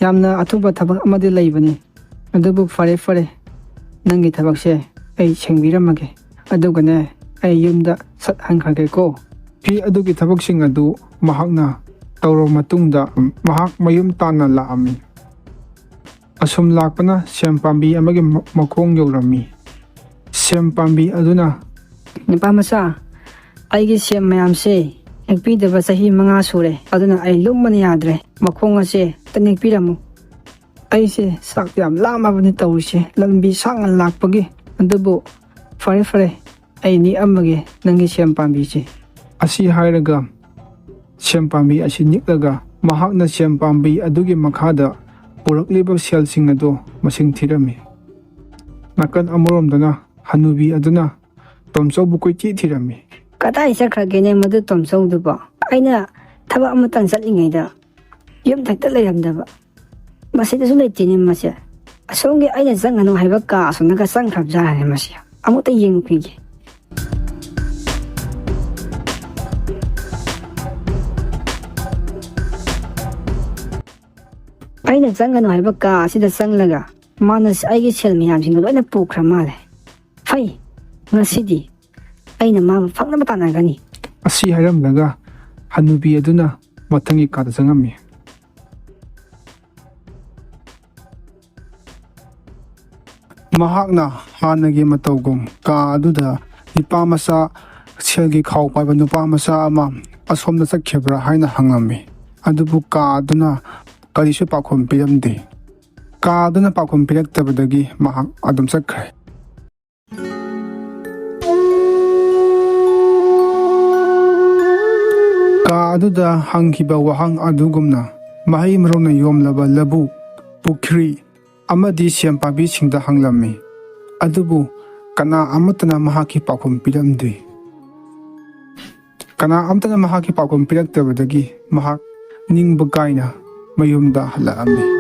Speaker 3: ꯌꯥꯝꯅ ꯑꯊꯨꯕ ꯊꯕꯛ ꯑꯃꯗꯤ ꯂꯩꯕꯅꯤ, ꯑꯗꯨꯕꯨ ꯐꯔꯦ, ꯅꯪꯒꯤ ꯊꯕꯛꯁꯦ ꯑꯩ ꯁꯦꯡꯕꯤꯔꯝꯃꯒꯦ, ꯑꯗꯨꯒꯅꯦ ꯑꯩ ꯌꯨꯝꯗ ꯁꯠ ꯍꯟꯈ꯭ꯔꯒꯦꯀꯣ꯫
Speaker 1: ꯐꯤ ꯑꯗꯨꯒꯤ ꯊꯕꯛꯁꯤꯡ ꯑꯗꯨ ꯃꯍꯥꯛꯅ ꯇꯧꯔꯕ ꯃꯇꯨꯡꯗ ꯃꯍꯥꯛ ꯃꯌꯨꯝ ꯇꯥꯟꯅ ꯂꯥꯛꯑꯝꯃꯤ꯫ ꯑꯁꯨꯝ ꯂꯥꯛꯄꯅ ꯁꯦꯝ ꯄꯥꯝꯕꯤ ꯑꯃꯒꯤ ꯃꯈꯣꯡ ꯌꯧꯔꯝꯃꯤ꯫ ꯁꯦꯝ ꯄꯥꯝꯕꯤ ꯑꯗꯨꯅ
Speaker 3: ꯅꯨꯄꯥ ꯃꯆꯥ, ꯑꯩꯒꯤ ꯁꯦꯝ ꯃꯌꯥꯝꯁꯦ ꯍꯦꯛꯄꯤꯗꯕ ꯆꯍꯤ 5 ꯁꯨꯔꯦ, ꯑꯗꯨꯅ ꯑꯩ ꯂꯨꯝꯕꯅ ꯌꯥꯗ꯭ꯔꯦ꯫ ꯃꯈꯣꯡ ꯑꯁꯦ ꯇꯅꯦꯛꯄꯤꯔꯝꯃꯨ꯫ ꯑꯩꯁꯦ ꯆꯥꯛ ꯌꯥꯝ ꯂꯥꯝꯃꯕꯅꯤ ꯇꯧꯔꯤꯁꯦ, ꯂꯝꯕꯤ ꯁꯥꯡꯅ ꯂꯥꯛꯄꯒꯤ꯫ ꯑꯗꯨꯕꯨ ꯐꯔꯦ, ꯑꯩ ꯅꯤꯛꯑꯝꯃꯒꯦ ꯅꯪꯒꯤ ꯁꯦꯝ ꯄꯥꯝꯕꯤꯁꯦ꯫
Speaker 1: ꯑꯁꯤ ꯍꯥꯏꯔꯒ ꯁꯦꯝ ꯄꯥꯝꯕꯤ ꯑꯁꯤ ꯅꯤꯛꯂꯒ ꯃꯍꯥꯛꯅ ꯁꯦꯝ ꯄꯥꯝꯕꯤ ꯑꯗꯨꯒꯤ ꯃꯈꯥꯗ ꯄꯨꯔꯛꯂꯤꯕ ꯁꯦꯜꯁꯤꯡ ꯑꯗꯨ ꯃꯁꯤꯡ ꯊꯤꯔꯝꯃꯤ꯫ ꯅꯥꯀꯟ ꯑꯃꯔꯣꯝꯗꯅ ꯍꯅꯨꯕꯤ ꯑꯗꯨꯅ ꯇꯣꯝꯆꯧꯕꯨ ꯀꯣꯏꯊꯤ ꯊꯤꯔꯝꯃꯤ꯫
Speaker 3: ꯀꯗꯥꯏ ꯆꯠꯈ꯭ꯔꯒꯦꯅꯦ ꯃꯗꯨ ꯇꯣꯝꯆꯧꯗꯨꯕꯣ? ꯑꯩꯅ ꯊꯕꯛ ꯑꯃꯇꯪ ꯆꯠꯂꯤꯉꯩꯗ ꯌꯨꯝꯗ ꯍꯦꯛꯇ ꯂꯩꯔꯝꯗꯕ, ꯃꯁꯤꯗꯁꯨ ꯂꯩꯇꯦꯅꯦ ꯃꯁꯦ꯫ ꯑꯁꯣꯝꯒꯤ ꯑꯩꯅ ꯆꯪꯒꯅꯨ ꯍꯥꯏꯕ ꯀꯥ ꯑꯁꯣꯝꯗꯒ ꯆꯪꯈ꯭ꯔꯕꯖꯥꯠꯅꯦ ꯃꯁꯤ꯫ ꯑꯃꯨꯛꯇ ꯌꯦꯡꯉꯨꯈꯤꯒꯦ꯫ ꯑꯩꯅ ꯆꯪꯒꯅꯨ ꯍꯥꯏꯕ ꯀꯥ ꯑꯁꯤꯗ ꯆꯪꯂꯒ ꯃꯥꯅ ꯑꯩꯒꯤ ꯁꯦꯜ ꯃꯌꯥꯝꯁꯤꯡꯗꯣ ꯂꯣꯏꯅ ꯄꯨꯈ꯭ꯔ ꯃꯥꯜꯂꯦ꯫ ꯐꯩ, ꯉꯁꯤꯗꯤ ꯑꯩꯅ ꯃꯥꯕꯨ ꯐꯪꯅꯕ ꯇꯥꯟꯅꯒꯅꯤ꯫
Speaker 1: ꯑꯁꯤ ꯍꯥꯏꯔꯝꯂꯒ ꯍꯅꯨꯕꯤ ꯑꯗꯨꯅ ꯃꯊꯪꯒꯤ ꯀꯥꯗ ꯆꯪꯉꯝꯃꯤ꯫ ꯃꯍꯥꯛꯅ ꯍꯥꯟꯅꯒꯤ ꯃꯇꯧꯒꯨꯝ ꯀꯥ ꯑꯗꯨꯗ ꯅꯨꯄꯥ ꯃꯆꯥ, ꯁꯦꯜꯒꯤ ꯈꯥꯎ ꯄꯥꯏꯕ ꯅꯨꯄꯥ ꯃꯆꯥ ꯑꯃ ꯑꯁꯣꯝꯗ ꯆꯠꯈꯤꯕ꯭ꯔꯥ ꯍꯥꯏꯅ ꯍꯪꯂꯝꯃꯤ꯫ ꯑꯗꯨꯕꯨ ꯀꯥ ꯑꯗꯨꯅ ꯀꯔꯤꯁꯨ ꯄꯥꯎꯈꯨꯝ ꯄꯤꯔꯝꯗꯦ꯫ ꯀꯥ ꯑꯗꯨꯅ ꯄꯥꯎꯈꯨꯝ ꯄꯤꯔꯛꯇꯕꯗꯒꯤ ꯃꯍꯥꯛ ꯑꯗꯨꯝ ꯆꯠꯈ꯭ꯔꯦ꯫ ꯀꯥ ꯑꯗꯨꯗ ꯍꯪꯈꯤꯕ ꯋꯥꯍꯪ ꯑꯗꯨꯒꯨꯝꯅ ꯃꯍꯩ ꯃꯔꯣꯡꯅ ꯌꯣꯝꯂꯕ ꯂꯧꯕꯨꯛ, ꯄꯨꯈ꯭ꯔꯤ ꯑꯃꯗꯤ ꯁꯦꯝ ꯄꯥꯝꯕꯤꯁꯤꯡꯗ ꯍꯪꯂꯝꯃꯤ꯫ ꯑꯗꯨꯕꯨ ꯀꯅꯥ ꯑꯃꯠꯇꯅ ꯃꯍꯥꯛꯀꯤ ꯄꯥꯎꯈꯨꯝ ꯄꯤꯔꯝꯗꯦ꯫ ꯀꯅꯥ ꯑꯃꯠꯇꯅ ꯃꯍꯥꯛꯀꯤ ꯄꯥꯎꯈꯨꯝ ꯄꯤꯔꯛꯇꯕꯗꯒꯤ ꯃꯍꯥꯛ ꯅꯤꯡꯕ ꯀꯥꯏꯅ ꯃꯌꯨꯝꯗ ꯍꯜꯂꯛꯑꯝꯃꯤ꯫